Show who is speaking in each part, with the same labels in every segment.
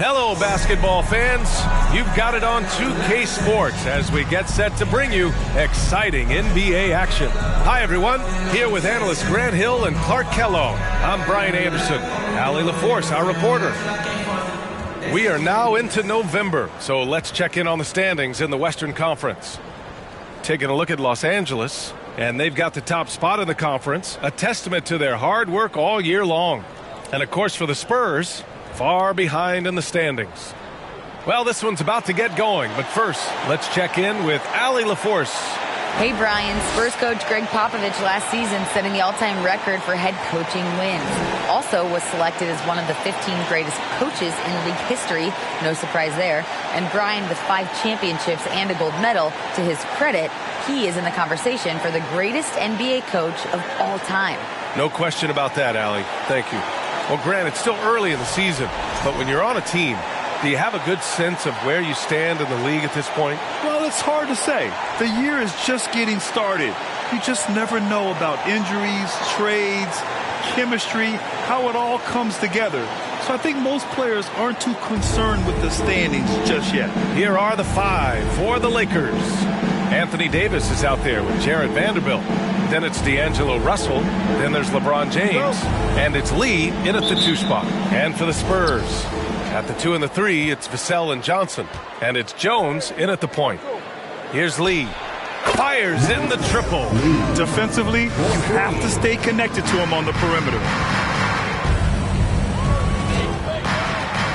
Speaker 1: Hello, basketball fans. You've got it on 2K Sports as we get set to bring you exciting NBA action. Hi, everyone. Here with analysts Grant Hill and Clark Kellogg. I'm Brian Anderson. Allie LaForce, our reporter. We are now into November, so let's check in on the standings in the Western Conference. Taking a look at Los Angeles, and they've got the top spot in the conference, a testament to their hard work all year long. And, of course, for the Spurs, far behind in the standings. Well, this one's about to get going, but first, let's check in with Allie LaForce.
Speaker 2: Hey, Brian. Spurs coach Greg Popovich last season setting the all-time record for head coaching wins. Also was selected as one of the 15 greatest coaches in league history. No surprise there. And Brian, with 5 championships and a gold medal, to his credit, he is in the conversation for the greatest NBA coach of all time.
Speaker 1: No question about that, Allie. Thank you. Well, Grant, it's still early in the season, but when you're on a team, do you have a good sense of where you stand in the league at this point?
Speaker 3: Well, it's hard to say. The year is just getting started. You just never know about injuries, trades, chemistry, how it all comes together. So I think most players aren't too concerned with the standings just yet.
Speaker 1: Here are the 5 for the Lakers. Anthony Davis is out there with Jarrett Vanderbilt. Then it's D'Angelo Russell. Then there's LeBron James. And it's Lee in at the 2 spot. And for the Spurs, at the 2 and the 3, it's Vassell and Johnson. And it's Jones in at the point. Here's Lee. Fires in the triple.
Speaker 3: Defensively, you have to stay connected to him on the perimeter.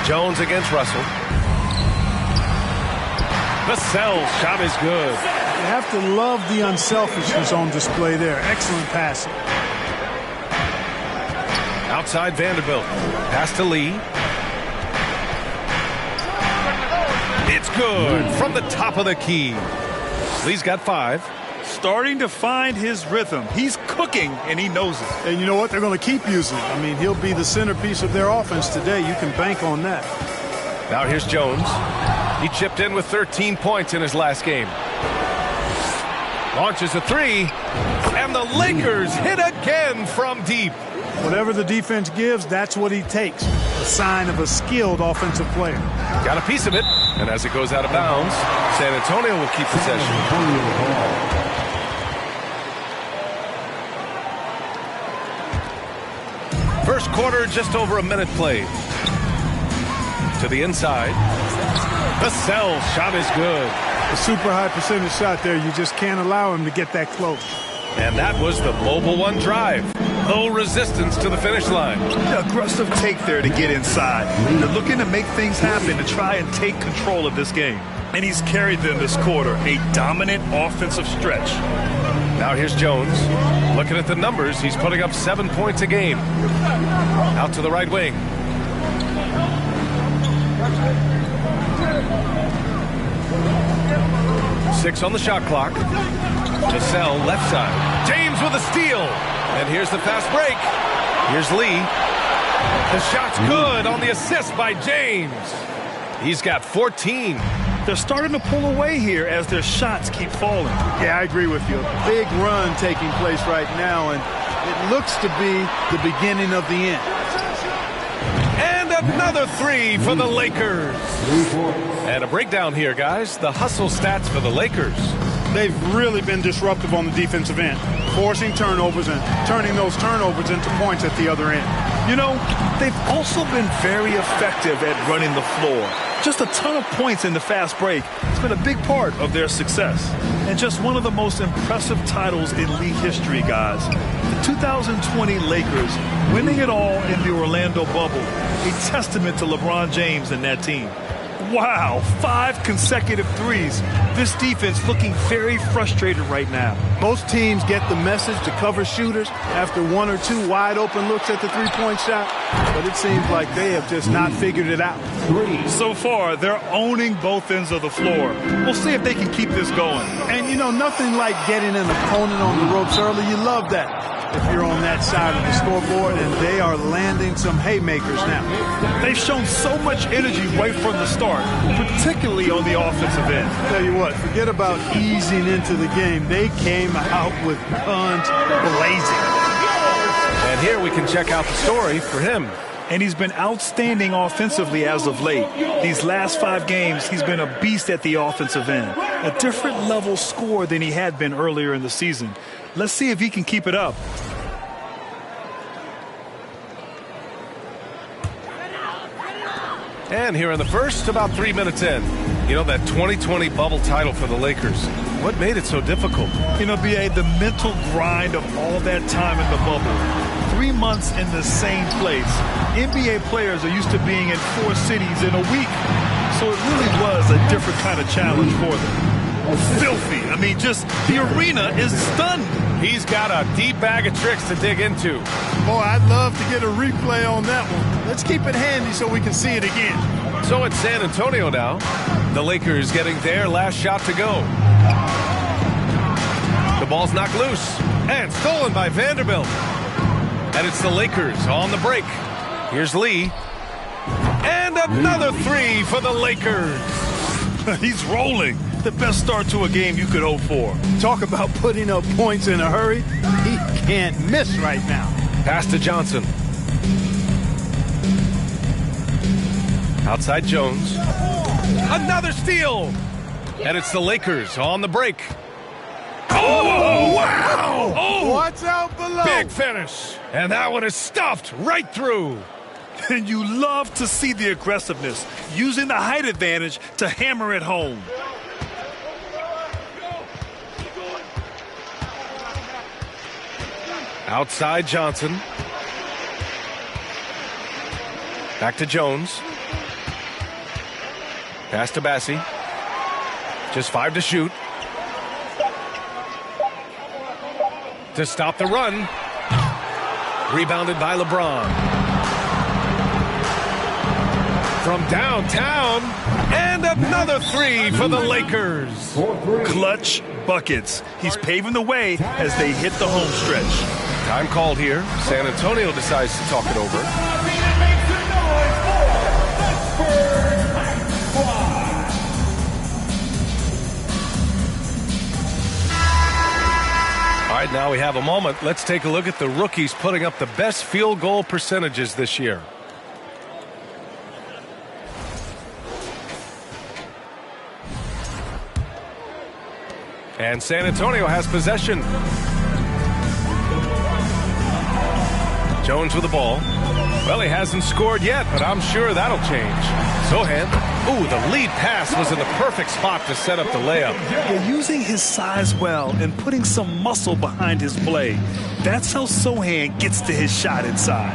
Speaker 1: Jones against Russell. Vassell's shot is good.
Speaker 4: You have to love the unselfishness on display there. Excellent passing.
Speaker 1: Outside Vanderbilt. Pass to Lee. It's good from the top of the key. Lee's got 5.
Speaker 3: Starting to find his rhythm. He's cooking, and he knows it.
Speaker 4: And you know what? They're going to keep using it. I mean, he'll be the centerpiece of their offense today. You can bank on that.
Speaker 1: Now here's Jones. He chipped in with 13 points in his last game. Launches a 3, and the Lakers hit again from deep.
Speaker 4: Whatever the defense gives, that's what he takes. A sign of a skilled offensive player.
Speaker 1: Got a piece of it, and as it goes out of bounds, San Antonio will keep possession. First quarter, just over a minute played. To the inside. Vassell's shot is good.
Speaker 4: A super high percentage shot there. You just can't allow him to get that close.
Speaker 1: And that was the Mobile One drive. No resistance to the finish line.
Speaker 3: Aggressive take there to get inside. They're looking to make things happen to try and take control of this game. And he's carried them this quarter. A dominant offensive stretch.
Speaker 1: Now here's Jones. Looking at the numbers, he's putting up 7 points a game. Out to the right wing. Six on the shot clock. Vassell left side. James with a steal. And here's the fast break. Here's Lee. The shot's good on the assist by James. He's got 14.
Speaker 3: They're starting to pull away here as their shots keep falling.
Speaker 4: Yeah, I agree with you. A big run taking place right now, and it looks to be the beginning of the end.
Speaker 1: And another 3 for the Lakers. And a breakdown here, guys. The hustle stats for the Lakers.
Speaker 4: They've really been disruptive on the defensive end, forcing turnovers and turning those turnovers into points at the other end.
Speaker 3: You know, they've also been very effective at running the floor. Just a ton of points in the fast break. It's been a big part of their success. And just one of the most impressive titles in league history, guys. The 2020 Lakers winning it all in the Orlando bubble. A testament to LeBron James and that team. Wow, 5 consecutive threes. This defense looking very frustrated right now.
Speaker 4: Most teams get the message to cover shooters after 1 or 2 wide open looks at the three-point shot, but it seems like they have just not figured it out.
Speaker 3: So far, they're owning both ends of the floor. We'll see if they can keep this going.
Speaker 4: And, you know, nothing like getting an opponent on the ropes early. You love that if you're on that side of the scoreboard, and they are landing some haymakers now.
Speaker 3: They've shown so much energy right from the start, particularly on the offensive end.
Speaker 4: Tell you what, forget about easing into the game. They came out with guns blazing.
Speaker 1: And here we can check out the story for him.
Speaker 3: and he's been outstanding offensively as of late. These last 5 games, he's been a beast at the offensive end. A different level scorer than he had been earlier in the season. Let's see if he can keep it up.
Speaker 1: And here in the first, about 3 minutes in. You know, that 2020 bubble title for the Lakers, what made it so difficult?
Speaker 3: You know, B.A., the mental grind of all that time in the bubble. 3 months in the same place. NBA players are used to being in 4 cities in a week. So it really was a different kind of challenge for them. Filthy. I mean, just the arena is stunned.
Speaker 1: He's got a deep bag of tricks to dig into.
Speaker 4: Boy, I'd love to get a replay on that one. Let's keep it handy so we can see it again.
Speaker 1: So it's San Antonio now. The Lakers getting their last shot to go. The ball's knocked loose and stolen by Vanderbilt. And it's the Lakers on the break. Here's Lee. And another 3 for the Lakers.
Speaker 3: He's rolling. The best start to a game you could hope for.
Speaker 4: Talk about putting up points in a hurry. He can't miss right now.
Speaker 1: Pass to Johnson. Outside Jones. Another steal. And it's the Lakers on the break. Oh, wow. Oh,
Speaker 4: what's out below?
Speaker 1: Big finish. And that one is stuffed right through.
Speaker 3: And you love to see the aggressiveness, using the height advantage to hammer it home.
Speaker 1: Outside Johnson. Back to Jones. Pass to Bassie. Just 5 to shoot. To stop the run. Rebounded by LeBron. From downtown, and another 3 for the Lakers.
Speaker 3: Clutch buckets. He's paving the way as they hit the home stretch.
Speaker 1: Time called here. San Antonio decides to talk it over. All right, now we have a moment. Let's take a look at the rookies putting up the best field goal percentages this year. And San Antonio has possession. Jones with the ball. Well, he hasn't scored yet, but I'm sure that'll change. Sohan. Ooh, the lead pass was in the perfect spot to set up the layup.
Speaker 3: Yeah, using his size well and putting some muscle behind his play. That's how Sohan gets to his shot inside.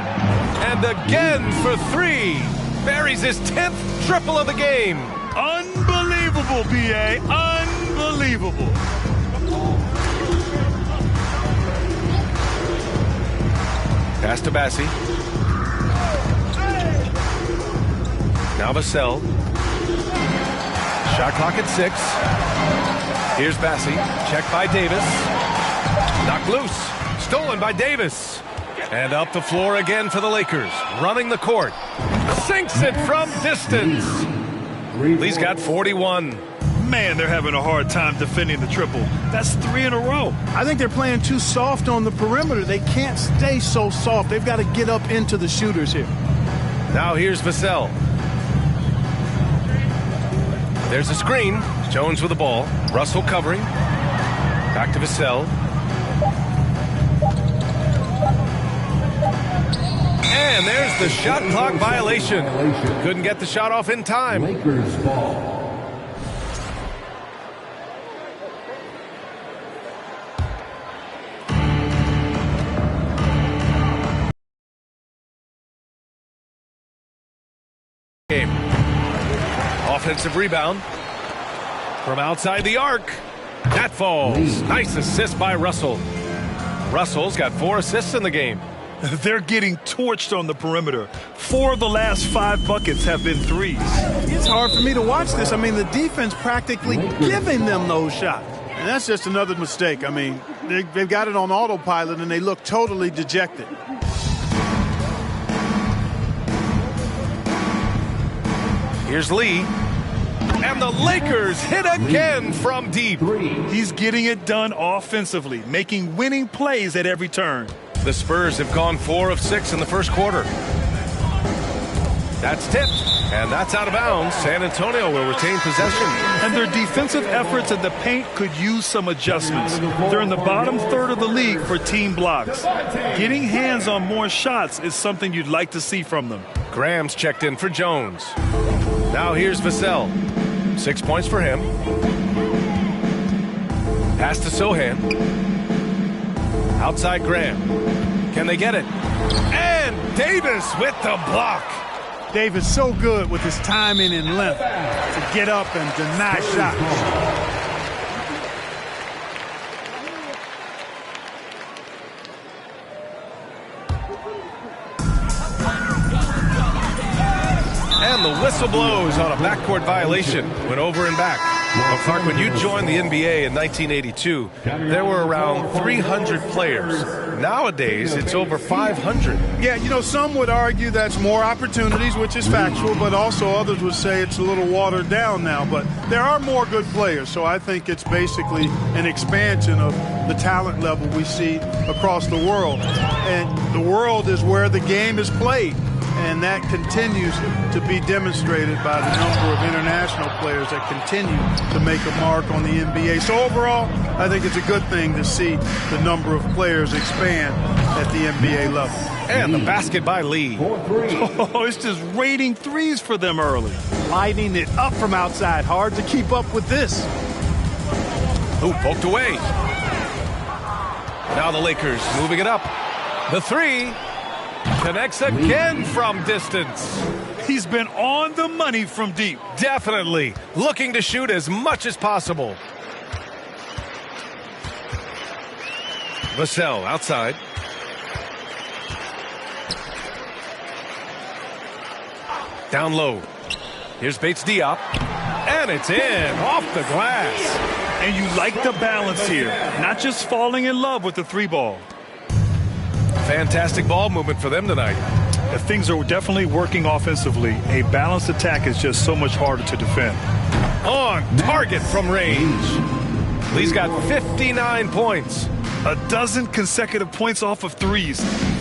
Speaker 1: And again for 3. Buries his 10th triple of the game.
Speaker 3: Unbelievable, B.A. Unbelievable.
Speaker 1: Pass to Bassie. Now Vassell. Shot clock at 6. Here's Bassie. Checked by Davis. Knocked loose. Stolen by Davis. And up the floor again for the Lakers. Running the court. Sinks it from distance. Lee's got 41.
Speaker 3: Man, they're having a hard time defending the triple. That's 3 in a row.
Speaker 4: I think they're playing too soft on the perimeter. They can't stay so soft. They've got to get up into the shooters here.
Speaker 1: Now here's Vassell. There's a screen. Jones with the ball. Russell covering. Back to Vassell. And there's the shot clock violation. Couldn't get the shot off in time.
Speaker 5: Lakers ball.
Speaker 1: Game. Offensive rebound from outside the arc. That falls. Nice assist by Russell. Russell's got 4 assists in the game.
Speaker 3: They're getting torched on the perimeter. 4 of the last 5 buckets have been threes.
Speaker 4: It's hard for me to watch this. I mean, the defense practically giving them those shots. And that's just another mistake. I mean, they've got it on autopilot, and they look totally dejected.
Speaker 1: Here's Lee. And the Lakers hit again from deep.
Speaker 3: He's getting it done offensively, making winning plays at every turn.
Speaker 1: The Spurs have gone 4 of 6 in the first quarter. That's tipped, and that's out of bounds. San Antonio will retain possession.
Speaker 3: And their defensive efforts in the paint could use some adjustments. They're in the bottom third of the league for team blocks. Getting hands on more shots is something you'd like to see from them.
Speaker 1: Graham's checked in for Jones. Now here's Vassell. 6 points for him. Pass to Sohan. Outside Graham. Can they get it? And Davis with the block.
Speaker 4: Davis so good with his timing and length to get up and deny shots.
Speaker 1: And the whistle blows on a backcourt violation. Went over and back. Well, Clark, when you joined the NBA in 1982, there were around 300 players. Nowadays, it's over 500.
Speaker 4: Yeah, you know, some would argue that's more opportunities, which is factual, but also others would say it's a little watered down now. But there are more good players, so I think it's basically an expansion of the talent level we see across the world. And the world is where the game is played. And that continues to be demonstrated by the number of international players that continue to make a mark on the NBA. So overall, I think it's a good thing to see the number of players expand at the NBA level.
Speaker 1: And the basket by Lee.
Speaker 3: Oh, it's just raining threes for them early.
Speaker 4: Lighting it up from outside. Hard to keep up with this.
Speaker 1: Ooh, poked away. Now the Lakers moving it up. The three. Connects again from distance.
Speaker 3: He's been on the money from deep.
Speaker 1: Definitely. Looking to shoot as much as possible. Vassell outside. Down low. Here's Bates Diop. And it's in. Off the glass.
Speaker 3: And you like the balance here. Not just falling in love with the three ball.
Speaker 1: Fantastic ball movement for them tonight.
Speaker 3: Things are definitely working offensively. A balanced attack is just so much harder to defend.
Speaker 1: On target from range. Lee's got 59 points.
Speaker 3: A dozen consecutive points off of threes.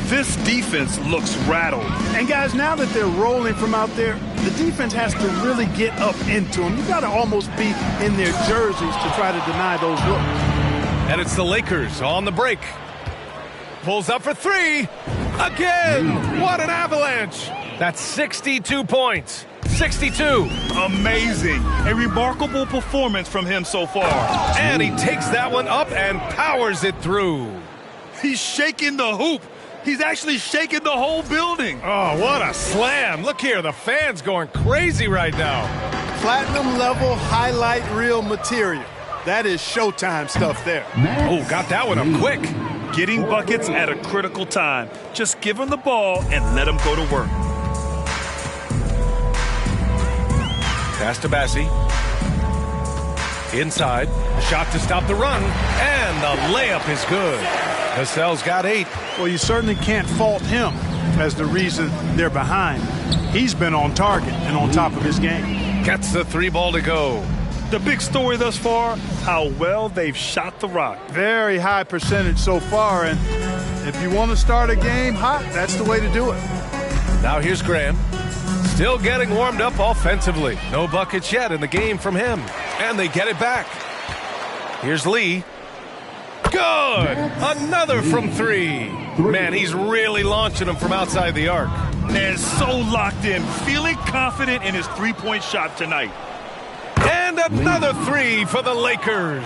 Speaker 3: This defense looks rattled.
Speaker 4: And guys, now that they're rolling from out there, the defense has to really get up into them. You got to almost be in their jerseys to try to deny those looks.
Speaker 1: And it's the Lakers on the break. Pulls up for three. Again. What an avalanche. That's 62 points. 62.
Speaker 3: Amazing. A remarkable performance from him so far.
Speaker 1: And he takes that one up and powers it through.
Speaker 3: He's shaking the hoop. He's actually shaking the whole building.
Speaker 1: Oh, what a slam. Look here. The fans going crazy right now.
Speaker 4: Platinum level highlight reel material. That is Showtime stuff there.
Speaker 1: Oh, got that one up quick.
Speaker 3: Getting buckets at a critical time. Just give him the ball and let him go to work.
Speaker 1: Pass to Bassie. Inside. A shot to stop the run. And the layup is good. Vassell's got 8.
Speaker 4: Well, you certainly can't fault him as the reason they're behind. He's been on target and on top of his game.
Speaker 1: Gets the 3 ball to go.
Speaker 3: The big story thus far, how well they've shot the rock.
Speaker 4: Very high percentage so far, and if you want to start a game hot, that's the way to do it.
Speaker 1: Now here's Graham. Still getting warmed up offensively. No buckets yet in the game from him. And they get it back. Here's Lee. Good! Another from 3. Man, he's really launching them from outside the arc.
Speaker 3: And so locked in, feeling confident in his three-point shot tonight.
Speaker 1: And another 3 for the Lakers.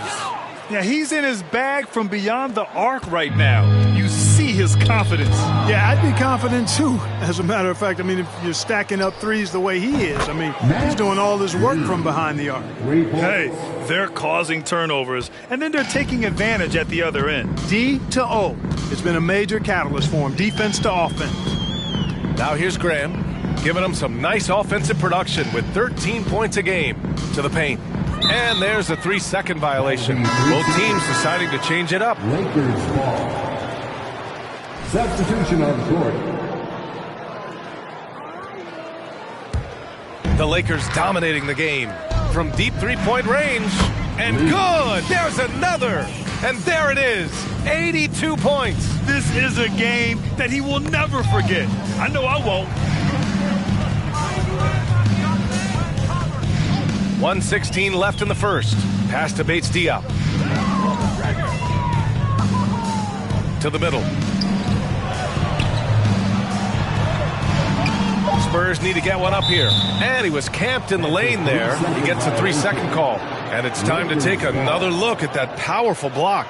Speaker 3: Yeah, he's in his bag from beyond the arc right now. You see his confidence.
Speaker 4: Yeah, I'd be confident too. As a matter of fact, I mean, if you're stacking up threes the way he is, I mean, he's doing all this work from behind the arc.
Speaker 3: Hey, they're causing turnovers, and then they're taking advantage at the other end.
Speaker 4: D to O. It's been a major catalyst for him, defense to offense.
Speaker 1: Now here's Graham, giving them some nice offensive production with 13 points a game to the paint. And there's a 3-second violation. Both teams deciding to change it up.
Speaker 5: Lakers ball. Substitution on court.
Speaker 1: The Lakers dominating the game from deep 3-point range. And good! There's another! And there it is, 82 points.
Speaker 3: This is a game that he will never forget. I know I won't.
Speaker 1: 1:16 left in the first. Pass to Bates Diop. To the middle. Spurs need to get one up here. And he was camped in the lane there. He gets a 3-second call. And it's time to take another look at that powerful block.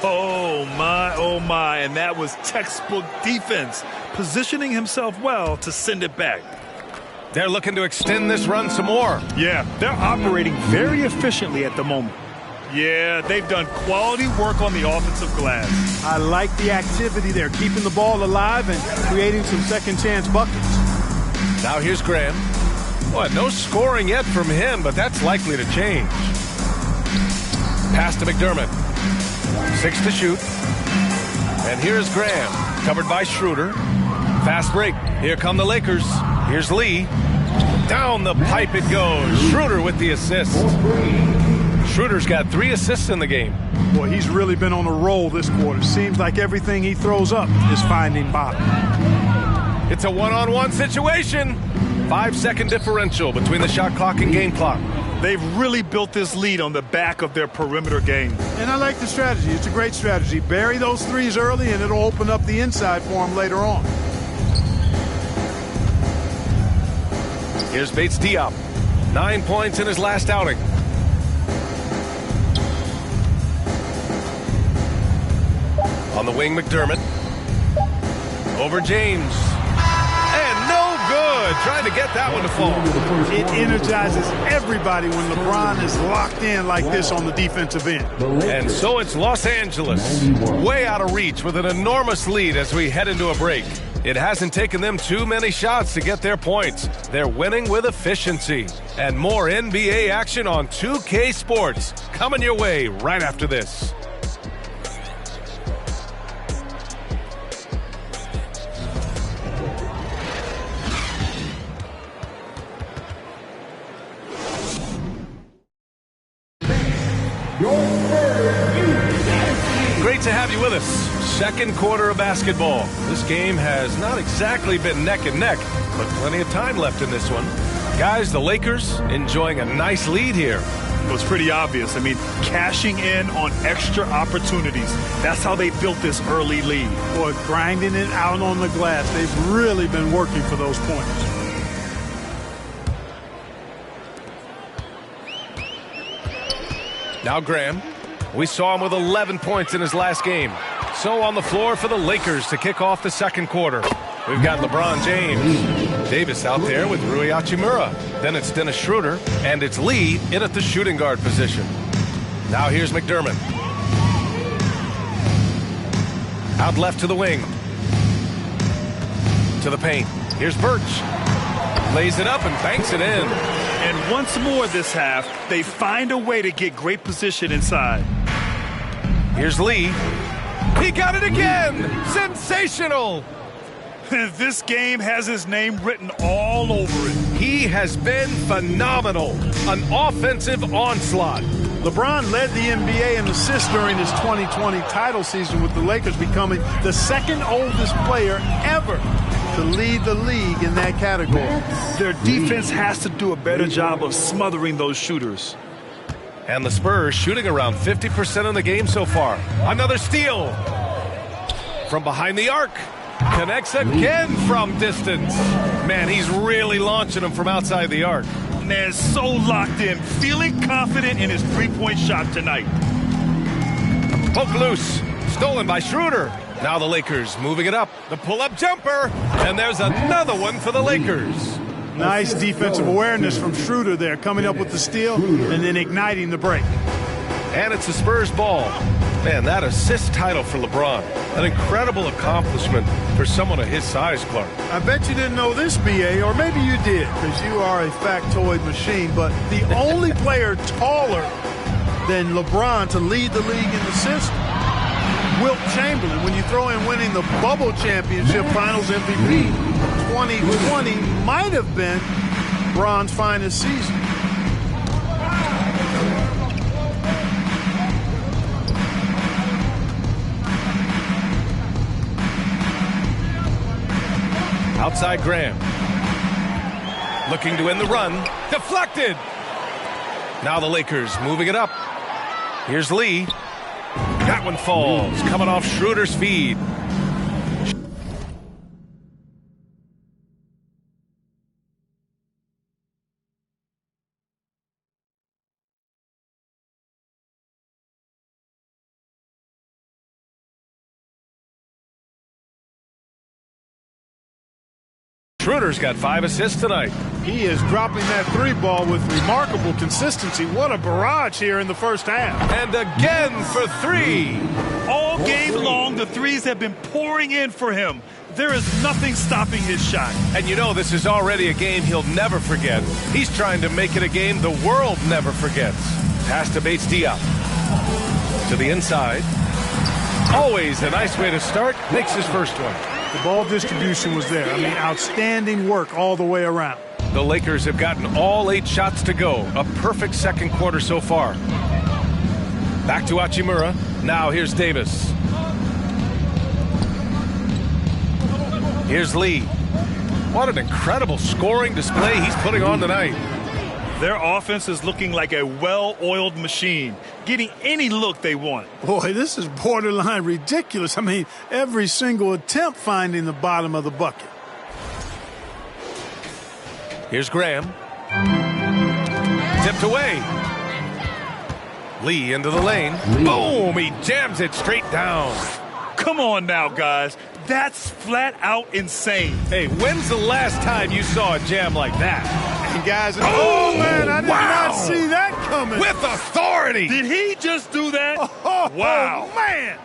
Speaker 3: Oh, my. And that was textbook defense. Positioning himself well to send it back.
Speaker 1: They're looking to extend this run some more.
Speaker 3: Yeah, they're operating very efficiently at the moment. Yeah, they've done quality work on the offensive glass.
Speaker 4: I like the activity there, keeping the ball alive and creating some second-chance buckets.
Speaker 1: Now here's Graham. Boy, no scoring yet from him, but that's likely to change. Pass to McDermott. 6 to shoot. And here's Graham, covered by Schroeder. Fast break. Here come the Lakers. Here's Lee. Down the pipe it goes. Schroeder with the assist. Schroeder's got 3 assists in the game.
Speaker 4: Boy, he's really been on a roll this quarter. Seems like everything he throws up is finding bottom.
Speaker 1: It's a one-on-one situation. 5-second differential between the shot clock and game clock.
Speaker 3: They've really built this lead on the back of their perimeter game.
Speaker 4: And I like the strategy. It's a great strategy. Bury those threes early, and it'll open up the inside for him later on.
Speaker 1: Here's Bates Diop. 9 points in his last outing. On the wing, McDermott. Over James. And no good. Trying to get that one to fall.
Speaker 4: It energizes everybody when LeBron is locked in like this on the defensive end.
Speaker 1: And so it's Los Angeles. Way out of reach with an enormous lead as we head into a break. It hasn't taken them too many shots to get their points. They're winning with efficiency. And more NBA action on 2K Sports coming your way right after this. Great to have you with us. Second quarter of basketball. This game has not exactly been neck and neck, but plenty of time left in this one. Guys, the Lakers enjoying a nice lead here.
Speaker 3: It was pretty obvious. I mean, cashing in on extra opportunities. That's how they built this early lead.
Speaker 4: Boy, grinding it out on the glass. They've really been working for those points.
Speaker 1: Now Graham. We saw him with 11 points in his last game. So on the floor for the Lakers to kick off the second quarter. We've got LeBron James. Davis out there with Rui Hachimura. Then it's Dennis Schroeder. And it's Lee in at the shooting guard position. Now here's McDermott. Out left to the wing. To the paint. Here's Birch. Lays it up and banks it in.
Speaker 3: And once more this half, they find a way to get great position inside.
Speaker 1: Here's Lee. He got it again! Sensational!
Speaker 3: This game has his name written all over it.
Speaker 1: He has been phenomenal. An offensive onslaught.
Speaker 4: LeBron led the NBA in assists during his 2020 title season with the Lakers, becoming the second oldest player ever to lead the league in that category.
Speaker 3: Their defense has to do a better job of smothering those shooters.
Speaker 1: And the Spurs shooting around 50% in the game so far. Another steal. From behind the arc. Connects again from distance. Man, he's really launching them from outside the arc.
Speaker 3: Man, so locked in, feeling confident in his three-point shot tonight.
Speaker 1: Poke loose. Stolen by Schroeder. Now the Lakers moving it up. The pull-up jumper. And there's another one for the Lakers.
Speaker 4: Nice defensive awareness from Schroeder there, coming up with the steal and then igniting the break.
Speaker 1: And it's the Spurs ball. Man, that assist title for LeBron. An incredible accomplishment for someone of his size, Clark.
Speaker 4: I bet you didn't know this, B.A., or maybe you did, because you are a factoid machine, but the only player taller than LeBron to lead the league in assists, Wilt Chamberlain. When you throw in winning the Bubble Championship Finals MVP, 2020 might have been Bron's finest season.
Speaker 1: Outside Graham. Looking to win the run. Deflected. Now the Lakers moving it up. Here's Lee. That one falls, coming off Schroeder's feed. Schroeder's got 5 assists tonight.
Speaker 4: He is dropping that 3 ball with remarkable consistency. What a barrage here in the first half.
Speaker 1: And again for 3.
Speaker 5: All game long, the threes have been pouring in for him. There is nothing stopping his shot.
Speaker 1: And you know this is already a game he'll never forget. He's trying to make it a game the world never forgets. Pass to Bates Diop. To the inside. Always a nice way to start. Makes his first one.
Speaker 4: The ball distribution was there. I mean, outstanding work all the way around.
Speaker 1: The Lakers have gotten all 8 shots to go. A perfect second quarter so far. Back to Hachimura. Now here's Davis. Here's Lee. What an incredible scoring display he's putting on tonight.
Speaker 5: Their offense is looking like a well-oiled machine, getting any look they want.
Speaker 4: Boy, this is borderline ridiculous. I mean, every single attempt finding the bottom of the bucket.
Speaker 1: Here's Graham. Tipped away. Lee into the lane. Boom! He jams it straight down.
Speaker 5: Come on now, guys. That's flat out insane.
Speaker 1: Hey, when's the last time you saw a jam like that?
Speaker 4: And guys, oh man, I did not see that coming.
Speaker 1: With authority.
Speaker 5: Did he just do that? Wow.
Speaker 4: Oh, man.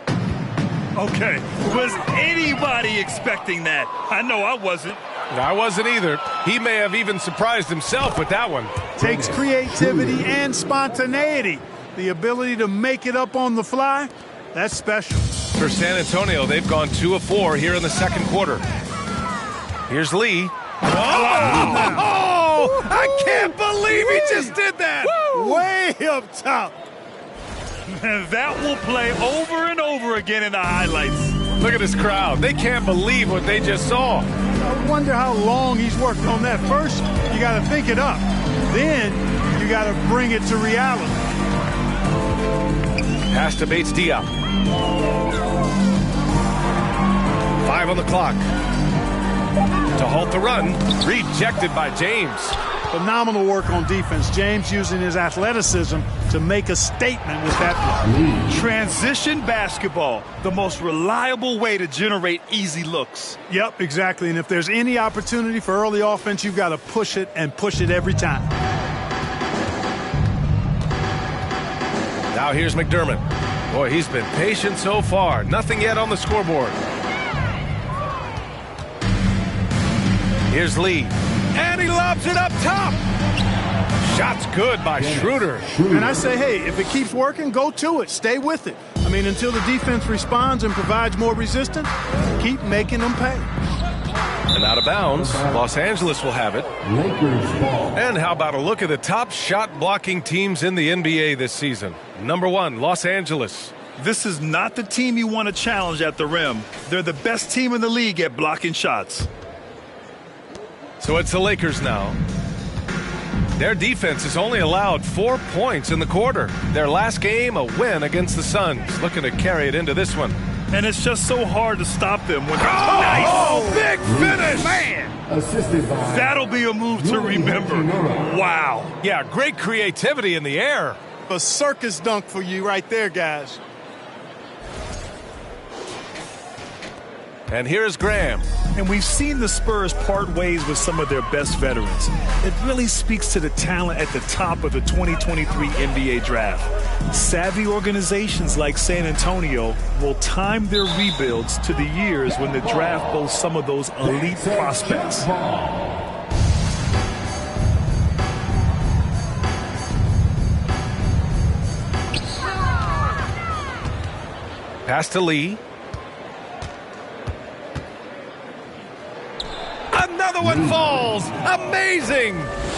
Speaker 5: Okay, was anybody expecting that? I know I wasn't.
Speaker 1: I wasn't either. He may have even surprised himself with that one.
Speaker 4: Takes creativity and spontaneity. The ability to make it up on the fly, that's special.
Speaker 1: For San Antonio, they've gone 2 of 4 here in the second quarter. Here's Lee. Oh, I can't believe he just did that.
Speaker 4: Way up top.
Speaker 5: And that will play over and over again in the highlights.
Speaker 1: Look at this crowd. They can't believe what they just saw.
Speaker 4: I wonder how long he's worked on that. First, you got to think it up. Then, you got to bring it to reality.
Speaker 1: Pass to Bates Diop. 5 on the clock. To halt the run. Rejected by James.
Speaker 4: Phenomenal work on defense. James using his athleticism to make a statement with that block.
Speaker 5: Transition basketball, the most reliable way to generate easy looks.
Speaker 4: Yep, exactly. And if there's any opportunity for early offense, you've got to push it and push it every time.
Speaker 1: Now here's McDermott. Boy, he's been patient so far. Nothing yet on the scoreboard. Here's Lee. And he lobs it up top. Shot's good by Schroeder.
Speaker 4: And I say, hey, if it keeps working, go to it. Stay with it. I mean, until the defense responds and provides more resistance, keep making them pay.
Speaker 1: And out of bounds, Los Angeles will have it.
Speaker 6: Lakers ball.
Speaker 1: And how about a look at the top shot blocking teams in the NBA this season? Number 1, Los Angeles.
Speaker 5: This is not the team you want to challenge at the rim. They're the best team in the league at blocking shots.
Speaker 1: So it's the Lakers now. Their defense has only allowed 4 points in the quarter. Their last game, a win against the Suns. Looking to carry it into this one.
Speaker 5: And it's just so hard to stop them when
Speaker 1: Big finish!
Speaker 5: Man!
Speaker 6: Assisted by
Speaker 5: That'll be a move to remember. Wow.
Speaker 1: Yeah, great creativity in the air.
Speaker 4: A circus dunk for you right there, guys.
Speaker 1: And here's Graham.
Speaker 5: And we've seen the Spurs part ways with some of their best veterans. It really speaks to the talent at the top of the 2023 NBA draft. Savvy organizations like San Antonio will time their rebuilds to the years when the draft boasts some of those elite prospects.
Speaker 1: Pass to Lee. Another one falls. Amazing.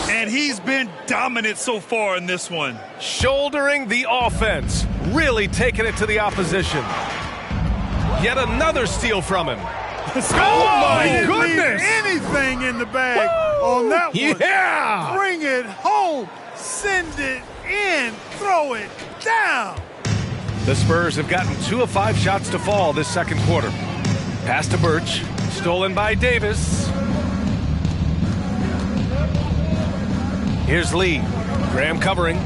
Speaker 5: And he's been dominant so far in this one.
Speaker 1: Shouldering the offense. Really taking it to the opposition. Yet another steal from him.
Speaker 4: Oh, my goodness. Anything in the bag on that one.
Speaker 1: Yeah.
Speaker 4: Bring it home. Send it in, throw it down.
Speaker 1: The Spurs have gotten 2 of 5 shots to fall this second quarter. Pass to Birch, stolen by Davis. Here's Lee. Graham covering.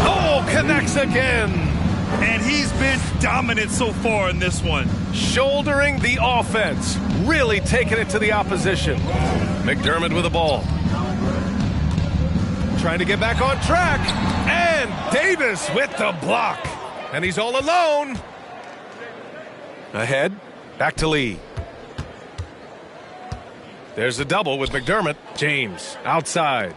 Speaker 1: Oh, connects again.
Speaker 5: And he's been dominant so far in this one.
Speaker 1: Shouldering the offense. Really taking it to the opposition. McDermott with the ball. Trying to get back on track. And Davis with the block. And he's all alone. Ahead. Back to Lee. There's a double with McDermott. James outside.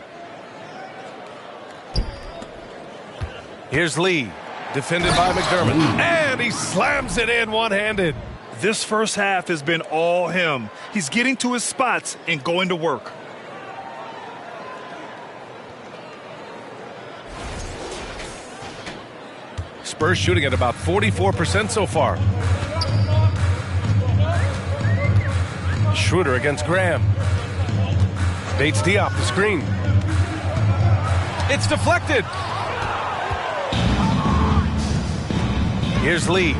Speaker 1: Here's Lee. Defended by McDermott. And he slams it in one-handed.
Speaker 5: This first half has been all him. He's getting to his spots and going to work.
Speaker 1: Spurs shooting at about 44% so far. Schroeder against Graham. Bates Diop, the screen. It's deflected. Here's Lee.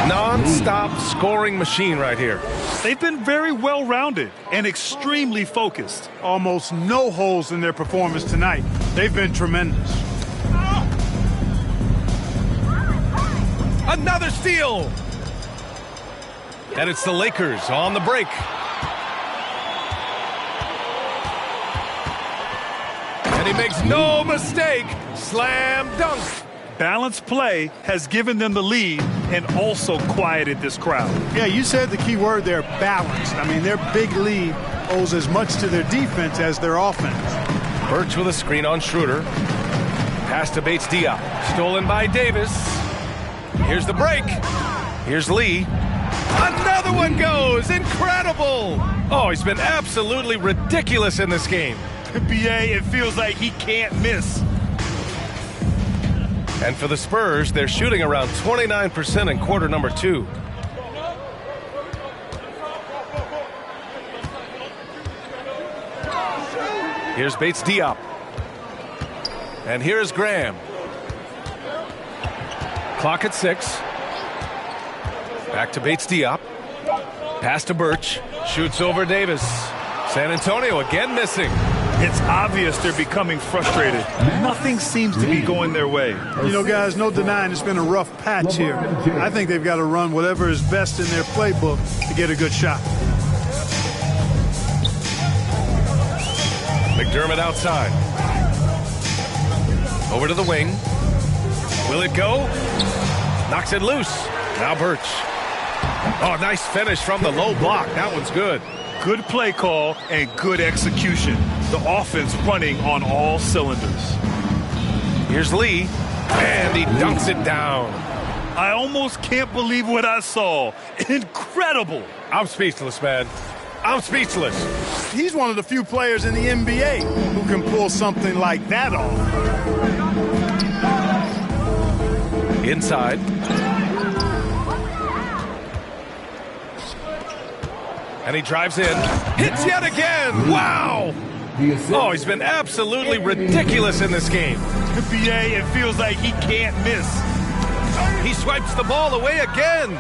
Speaker 1: Non-stop scoring machine right here.
Speaker 5: They've been very well-rounded and extremely focused.
Speaker 4: Almost no holes in their performance tonight. They've been tremendous.
Speaker 1: Another steal. And it's the Lakers on the break. And he makes no mistake. Slam dunk.
Speaker 5: Balanced play has given them the lead and also quieted this crowd.
Speaker 4: Yeah, you said the key word there, balanced. I mean, their big lead owes as much to their defense as their offense.
Speaker 1: Birch with a screen on Schroeder. Pass to Bates Diop. Stolen by Davis. Here's the break. Here's Lee. Another one goes. Incredible. Oh, he's been absolutely ridiculous in this game.
Speaker 5: NBA, it feels like he can't miss.
Speaker 1: And for the Spurs, they're shooting around 29% in quarter number 2. Here's Bates Diop. And here's Graham. Clock at 6. Back to Bates Diop. Pass to Birch. Shoots over Davis. San Antonio again missing.
Speaker 5: It's obvious they're becoming frustrated. Nothing seems to be going their way.
Speaker 4: You know, guys, no denying it's been a rough patch here. I think they've got to run whatever is best in their playbook to get a good shot.
Speaker 1: McDermott outside. Over to the wing. Will it go? Knocks it loose. Now Birch. Oh, nice finish from the low block. That one's good.
Speaker 5: Good play call and good execution. The offense running on all cylinders.
Speaker 1: Here's Lee, and he dunks it down.
Speaker 5: I almost can't believe what I saw. Incredible.
Speaker 1: I'm speechless, man. I'm speechless.
Speaker 4: He's one of the few players in the NBA who can pull something like that off.
Speaker 1: Inside. And he drives in. Hits yet again. Wow. Oh, he's been absolutely ridiculous in this game.
Speaker 5: NBA, it feels like he can't miss.
Speaker 1: He swipes the ball away again.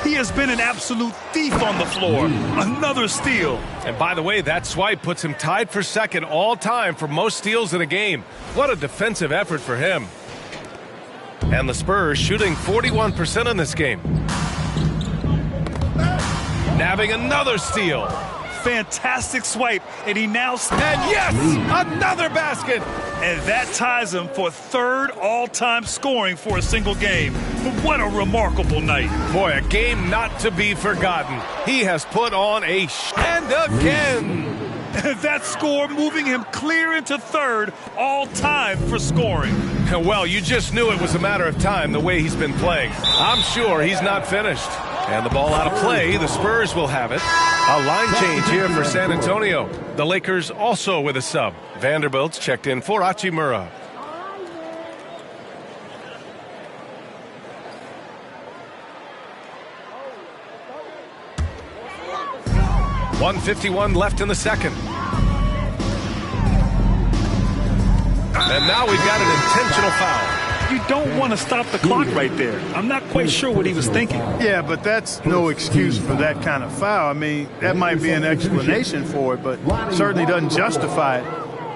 Speaker 5: He has been an absolute thief on the floor. Another steal.
Speaker 1: And by the way, that swipe puts him tied for second all time for most steals in a game. What a defensive effort for him. And the Spurs shooting 41% in this game. Nabbing another steal.
Speaker 5: Fantastic swipe, and he now...
Speaker 1: And yes, another basket.
Speaker 5: And that ties him for third all-time scoring for a single game. What a remarkable night.
Speaker 1: Boy, a game not to be forgotten. He has put on a and again.
Speaker 5: That score moving him clear into third all-time for scoring.
Speaker 1: Well, you just knew it was a matter of time the way he's been playing. I'm sure he's not finished. And the ball out of play, the Spurs will have it. A line change here for San Antonio. The Lakers also with a sub. Vanderbilt's checked in for Hachimura. .151 left in the second. And now we've got an intentional foul.
Speaker 5: You don't want to stop the clock right there. I'm not quite sure what he was thinking.
Speaker 4: Yeah, but that's no excuse for that kind of foul. I mean, that might be an explanation for it, but certainly doesn't justify it.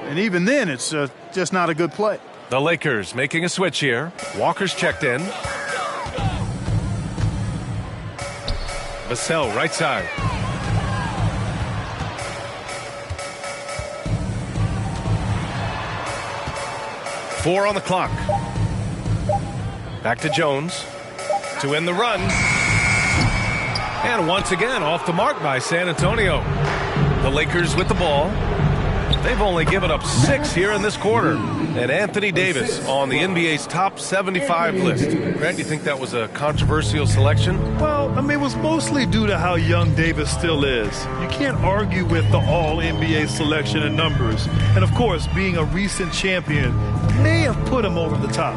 Speaker 4: And even then, it's just not a good play.
Speaker 1: The Lakers making a switch here. Walker's checked in. Vassell, right side. Four on the clock. Back to Jones to end the run. And once again, off the mark by San Antonio. The Lakers with the ball. They've only given up 6 here in this quarter. And Anthony Davis on the NBA's top 75 list. Grant, you think that was a controversial selection?
Speaker 5: Well, I mean, it was mostly due to how young Davis still is. You can't argue with the all-NBA selection and numbers. And, of course, being a recent champion may have put him over the top.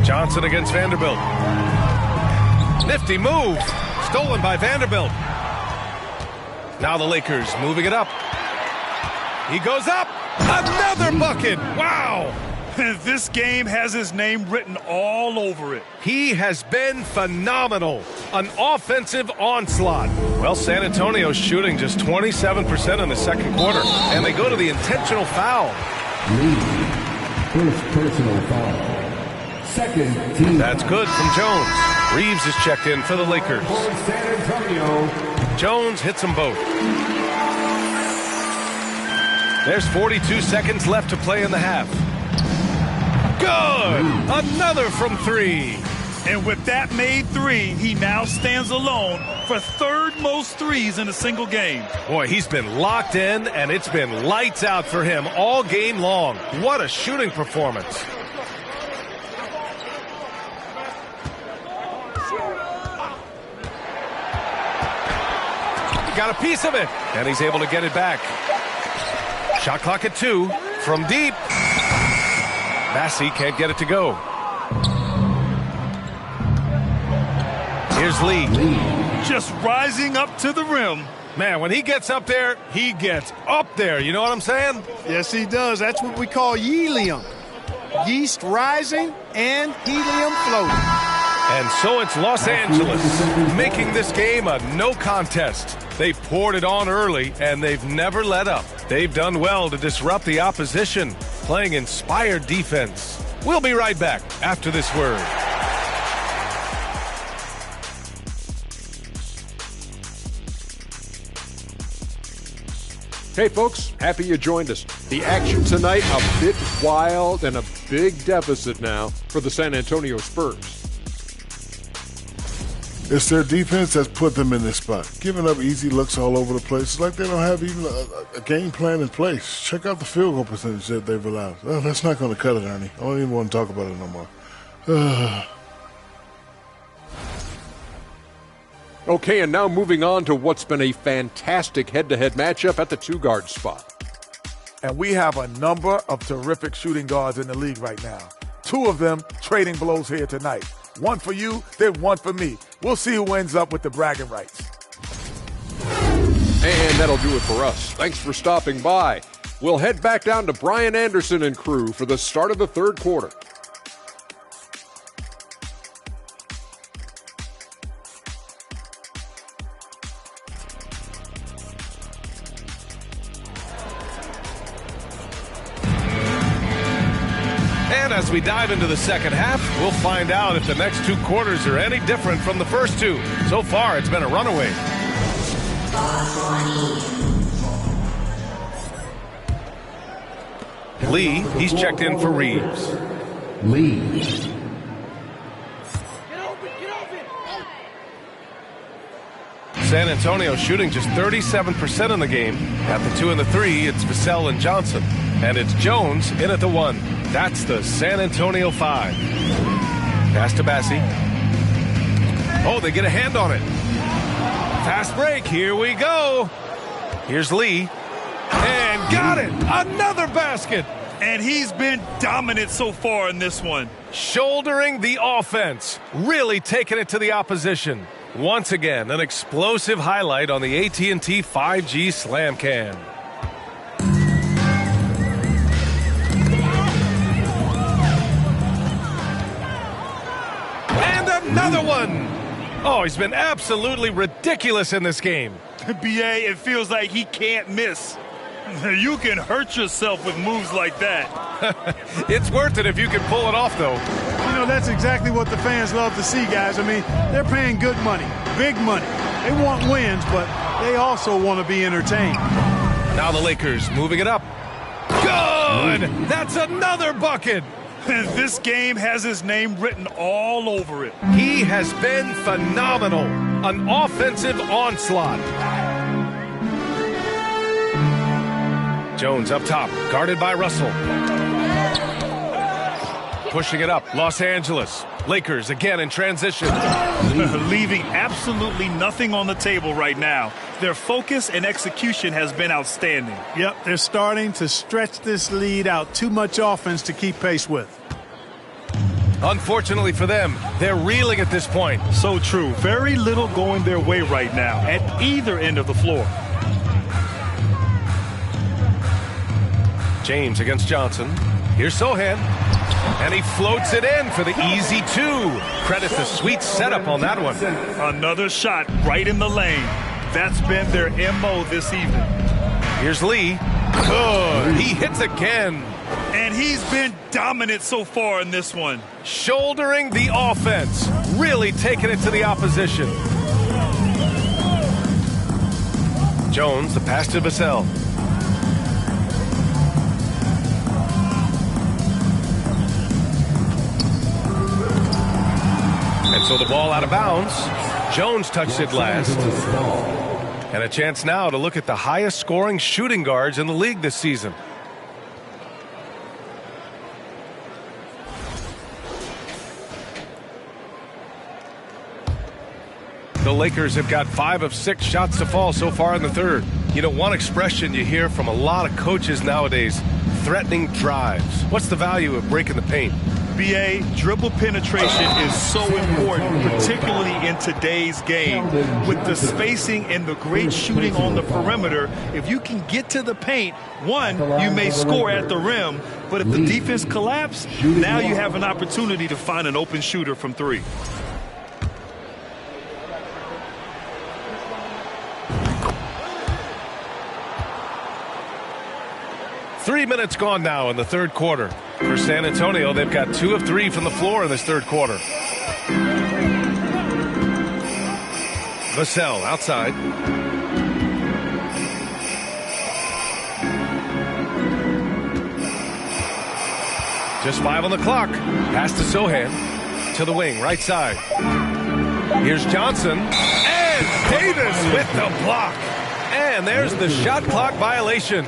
Speaker 1: Johnson against Vanderbilt. Nifty move. Stolen by Vanderbilt. Now the Lakers moving it up. He goes up. Another bucket. Wow.
Speaker 5: This game has his name written all over it.
Speaker 1: He has been phenomenal. An offensive onslaught. Well, San Antonio's shooting just 27% in the second quarter. And they go to the intentional foul.
Speaker 6: First personal foul. Second team.
Speaker 1: That's good from Jones. Reeves is checked in for the Lakers.
Speaker 6: San Antonio.
Speaker 1: Jones hits them both. There's 42 seconds left to play in the half. Good! Another from 3.
Speaker 5: And with that made 3, he now stands alone for third most threes in a single game.
Speaker 1: Boy, he's been locked in, and it's been lights out for him all game long. What a shooting performance. Got a piece of it, and he's able to get it back. Shot clock at 2 from deep. Massey can't get it to go. Here's Lee.
Speaker 5: Just rising up to the rim.
Speaker 1: Man, when he gets up there, he gets up there. You know what I'm saying?
Speaker 4: Yes, he does. That's what we call helium. Yeast rising and helium floating.
Speaker 1: And so it's Los Angeles making this game a no contest. They poured it on early, and they've never let up. They've done well to disrupt the opposition, playing inspired defense. We'll be right back after this word.
Speaker 7: Hey folks, happy you joined us. The action tonight a bit wild and a big deficit now for the San Antonio Spurs.
Speaker 8: It's their defense that's put them in this spot. Giving up easy looks all over the place. It's like they don't have even a game plan in place. Check out the field goal percentage that they've allowed. Oh, that's not going to cut it, Ernie. I don't even want to talk about it no more.
Speaker 7: Okay, and now moving on to what's been a fantastic head-to-head matchup at the two-guard spot.
Speaker 9: And we have a number of terrific shooting guards in the league right now. 2 of them trading blows here tonight. One for you, then one for me. We'll see who ends up with the bragging rights.
Speaker 7: And that'll do it for us. Thanks for stopping by. We'll head back down to Brian Anderson and crew for the start of the third quarter.
Speaker 1: And as we dive into the second half, we'll find out if the next 2 quarters are any different from the first 2. So far, it's been a runaway. Lee, he's checked in for Reeves.
Speaker 6: Lee.
Speaker 1: San Antonio shooting just 37% in the game. At the 2 and the 3, it's Vassell and Johnson. And it's Jones in at the 1. That's the San Antonio 5. Pass to Bassi. Oh, they get a hand on it. Fast break. Here we go. Here's Lee. And got it. Another basket.
Speaker 5: And he's been dominant so far in this one.
Speaker 1: Shouldering the offense. Really taking it to the opposition. Once again, an explosive highlight on the AT&T 5G Slam Cam. another one. Oh, he's been absolutely ridiculous in this game.
Speaker 5: BA, it feels like he can't miss. You can hurt yourself with moves like that.
Speaker 1: It's worth it if you can pull it off, though.
Speaker 4: You know, that's exactly what the fans love to see, guys. I mean, they're paying good money, big money. They want wins, but they also want to be entertained.
Speaker 1: Now the Lakers moving it up. Good! That's another bucket.
Speaker 5: And this game has his name written all over it.
Speaker 1: He has been phenomenal. An offensive onslaught. Jones up top, guarded by Russell. Pushing it up, Los Angeles. Lakers again in transition.
Speaker 5: Leaving absolutely nothing on the table right now. Their focus and execution has been outstanding.
Speaker 4: Yep, they're starting to stretch this lead out. Too much offense to keep pace with.
Speaker 1: Unfortunately for them, they're reeling at this point.
Speaker 5: So true. Very little going their way right now at either end of the floor.
Speaker 1: James against Johnson. Here's Sohan. And he floats it in for the easy two. Credit the sweet setup on that one.
Speaker 5: Another shot right in the lane. That's been their MO this evening.
Speaker 1: Here's Lee. Good. He hits again.
Speaker 5: And he's been dominant so far in this one.
Speaker 1: Shouldering the offense. Really taking it to the opposition. Jones, the pass to Vassell. And so the ball out of bounds. Jones touched it last. And a chance now to look at the highest scoring shooting guards in the league this season. The Lakers have got 5 of 6 shots to fall so far in the third. You know, one expression you hear from a lot of coaches nowadays, threatening drives. What's the value of breaking the paint?
Speaker 5: BA, dribble penetration is so important, particularly in today's game. With the spacing and the great shooting on the perimeter, if you can get to the paint, one, you may score at the rim, but if the defense collapses, now you have an opportunity to find an open shooter from three.
Speaker 1: Three minutes gone now in the third quarter. For San Antonio, they've got 2 of 3 from the floor in this third quarter. Vassell outside. Just 5 on the clock. Pass to Sohan. To the wing, right side. Here's Johnson. And Davis with the block. And there's the shot clock violation.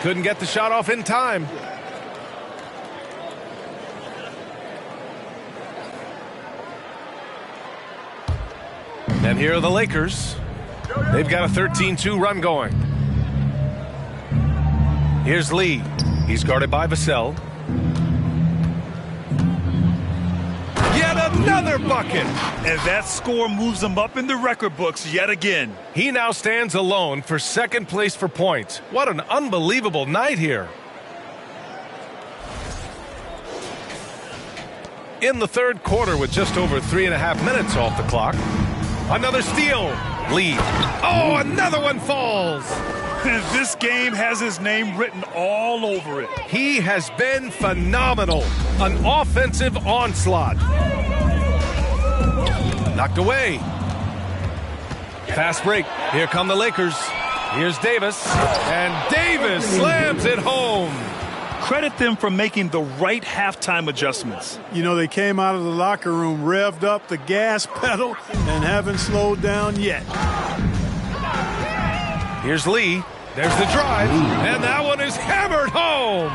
Speaker 1: Couldn't get the shot off in time. And here are the Lakers. They've got a 13-2 run going. Here's Lee. He's guarded by Vassell. Yet another bucket.
Speaker 5: And that score moves him up in the record books yet again.
Speaker 1: He now stands alone for second place for points. What an unbelievable night here. In the third quarter with just over 3.5 minutes off the clock. Another steal. Lee. Oh, another one falls.
Speaker 5: This game has his name written all over it.
Speaker 1: He has been phenomenal. An offensive onslaught. Knocked away. Fast break. Here come the Lakers. Here's Davis. And Davis slams it home.
Speaker 5: Credit them for making the right halftime adjustments.
Speaker 4: You know, they came out of the locker room, revved up the gas pedal, and haven't slowed down yet.
Speaker 1: Here's Lee. There's the drive. And that one is hammered home.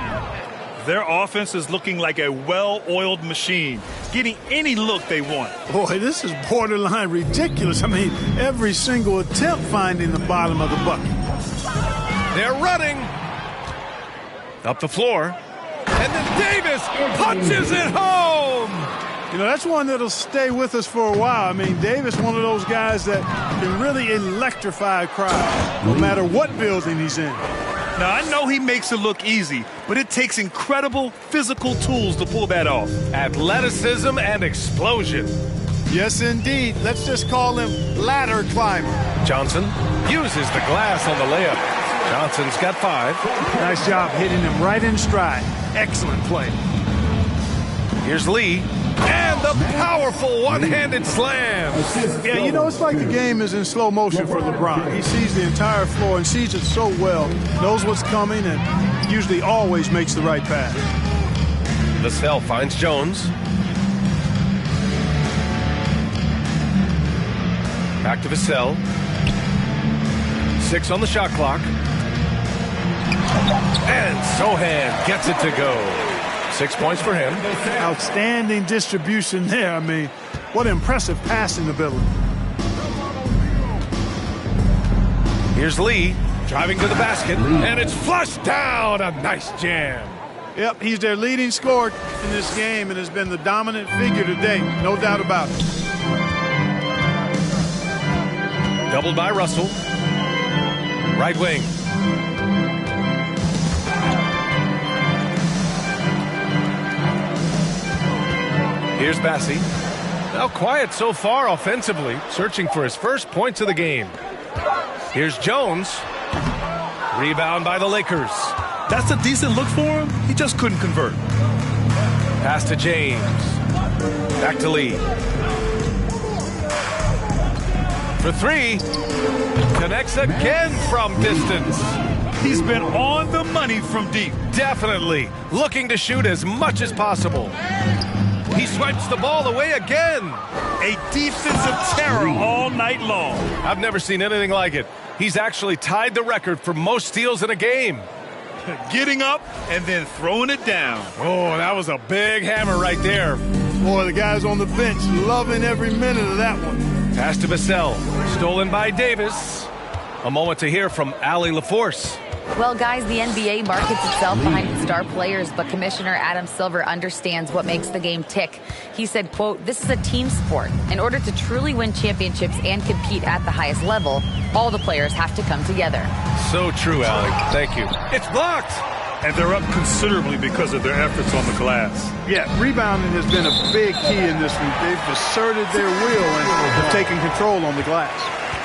Speaker 5: Their offense is looking like a well-oiled machine, getting any look they want.
Speaker 4: Boy, this is borderline ridiculous. I mean, every single attempt finding the bottom of the bucket.
Speaker 1: They're running. Up the floor. And then Davis punches it home.
Speaker 4: You know, that's one that'll stay with us for a while. I mean, Davis, one of those guys that can really electrify a crowd, no matter what building he's in.
Speaker 5: Now, I know he makes it look easy, but it takes incredible physical tools to pull that off.
Speaker 1: Athleticism and explosion.
Speaker 4: Yes, indeed. Let's just call him ladder climber.
Speaker 1: Johnson uses the glass on the layup. Johnson's got 5.
Speaker 4: Nice job hitting him right in stride. Excellent play.
Speaker 1: Here's Lee. And the powerful one-handed slam.
Speaker 4: Yeah, you know, it's like the game is in slow motion for LeBron. He sees the entire floor and sees it so well, knows what's coming, and usually always makes the right pass.
Speaker 1: Vassell finds Jones. Back to Vassell. 6 on the shot clock. And Sohan gets it to go. 6 points for him.
Speaker 4: Outstanding distribution there. I mean, what impressive passing ability.
Speaker 1: Here's Lee driving to the basket, and it's flushed down. A nice jam.
Speaker 4: Yep, he's their leading scorer in this game and has been the dominant figure today. No doubt about it.
Speaker 1: Doubled by Russell. Right wing. Here's Bassie. Now quiet so far offensively, searching for his first points of the game. Here's Jones. Rebound by the Lakers.
Speaker 5: That's a decent look for him. He just couldn't convert.
Speaker 1: Pass to James. Back to Lee. For 3. Connects again from distance.
Speaker 5: He's been on the money from deep.
Speaker 1: Definitely looking to shoot as much as possible. He swipes the ball away again.
Speaker 5: A defensive terror all night long.
Speaker 1: I've never seen anything like it. He's actually tied the record for most steals in a game.
Speaker 5: Getting up and then throwing it down.
Speaker 1: Oh, that was a big hammer right there.
Speaker 4: Boy, the guys on the bench loving every minute of that one.
Speaker 1: Pass to Vassell. Stolen by Davis. A moment to hear from Allie LaForce.
Speaker 2: Well, guys, the NBA markets itself behind its star players, but Commissioner Adam Silver understands what makes the game tick. He said, quote, "This is a team sport. In order to truly win championships and compete at the highest level, all the players have to come together."
Speaker 1: So true, Allie. Thank you. It's blocked.
Speaker 5: And they're up considerably because of their efforts on the glass.
Speaker 4: Yeah, rebounding has been a big key in this week. They've asserted their will and have taken control on the glass.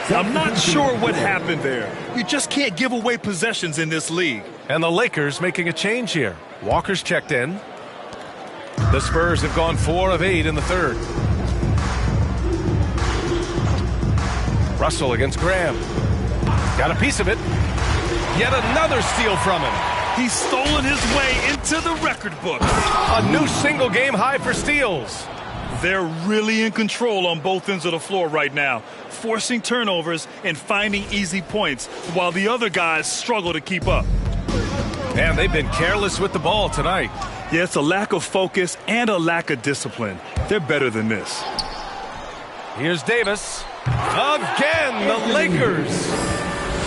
Speaker 5: I'm not sure what happened there. You just can't give away possessions in this league.
Speaker 1: And the Lakers making a change here. Walker's checked in. The Spurs have gone 4 of 8 in the third. Russell against Graham. Got a piece of it. Yet another steal from him.
Speaker 5: He's stolen his way into the record book.
Speaker 1: A new single game high for steals.
Speaker 5: They're really in control on both ends of the floor right now, forcing turnovers and finding easy points while the other guys struggle to keep up.
Speaker 1: And they've been careless with the ball tonight.
Speaker 5: Yeah, it's a lack of focus and a lack of discipline. They're better than this.
Speaker 1: Here's Davis. Again, the Lakers.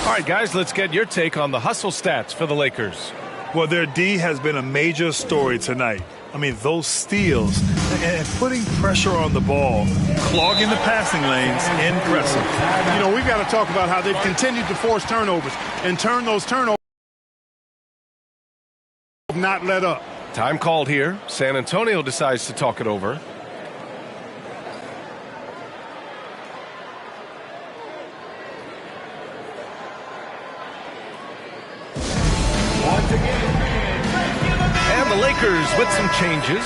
Speaker 1: All right, guys, let's get your take on the hustle stats for the Lakers.
Speaker 5: Well, their D has been a major story tonight. I mean, those steals and putting pressure on the ball, clogging the passing lanes, impressive.
Speaker 4: You know, we've got to talk about how they've continued to force turnovers and turn those turnovers, not let up.
Speaker 1: Time called here. San Antonio decides to talk it over. And the Lakers with some changes.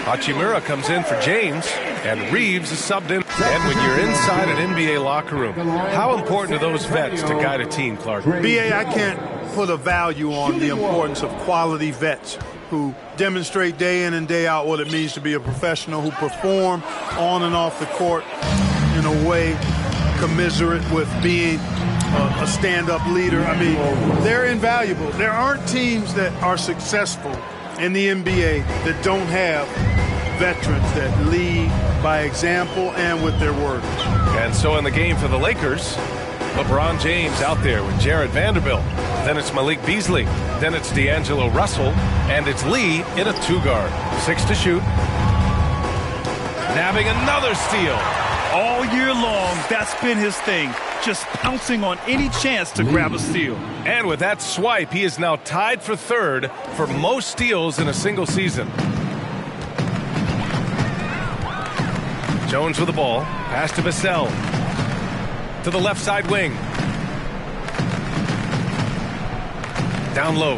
Speaker 1: Hachimura comes in for James, and Reeves is subbed in. And when you're inside an NBA locker room, how important are those vets to guide a team, Clark?
Speaker 4: BA, I can't put a value on the importance of quality vets who demonstrate day in and day out what it means to be a professional, who perform on and off the court in a way commiserate with being a stand-up leader. I mean, they're invaluable. There aren't teams that are successful in the NBA that don't have veterans that lead by example and with their word.
Speaker 1: And so in the game for the Lakers, LeBron James out there with Jared Vanderbilt. Then it's Malik Beasley. Then it's D'Angelo Russell. And it's Lee in a 2-guard. 6 to shoot. Nabbing another steal.
Speaker 5: All year long, that's been his thing. Just pouncing on any chance to grab a steal.
Speaker 1: And with that swipe, he is now tied for third for most steals in a single season. Jones with the ball. Pass to Vassell. To the left side wing. Down low.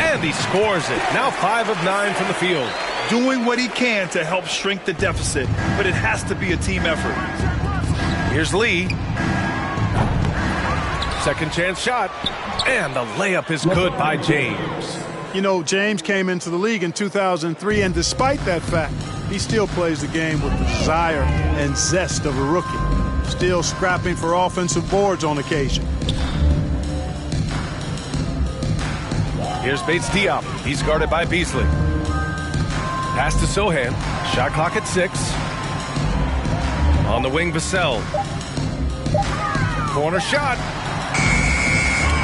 Speaker 1: And he scores it. Now 5 of 9 from the field.
Speaker 3: Doing what he can to help shrink the deficit, but it has to be a team effort.
Speaker 1: Here's Lee. Second chance shot. And the layup is good by James.
Speaker 4: You know, James came into the league in 2003, and despite that fact, he still plays the game with the desire and zest of a rookie. Still scrapping for offensive boards on occasion.
Speaker 1: Here's Bates Diop. He's guarded by Beasley. Pass to Sohan. Shot clock at 6. On the wing, Vassell. Corner shot.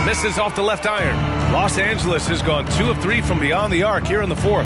Speaker 1: Misses off the left iron. Los Angeles has gone 2 of 3 from beyond the arc here in the fourth.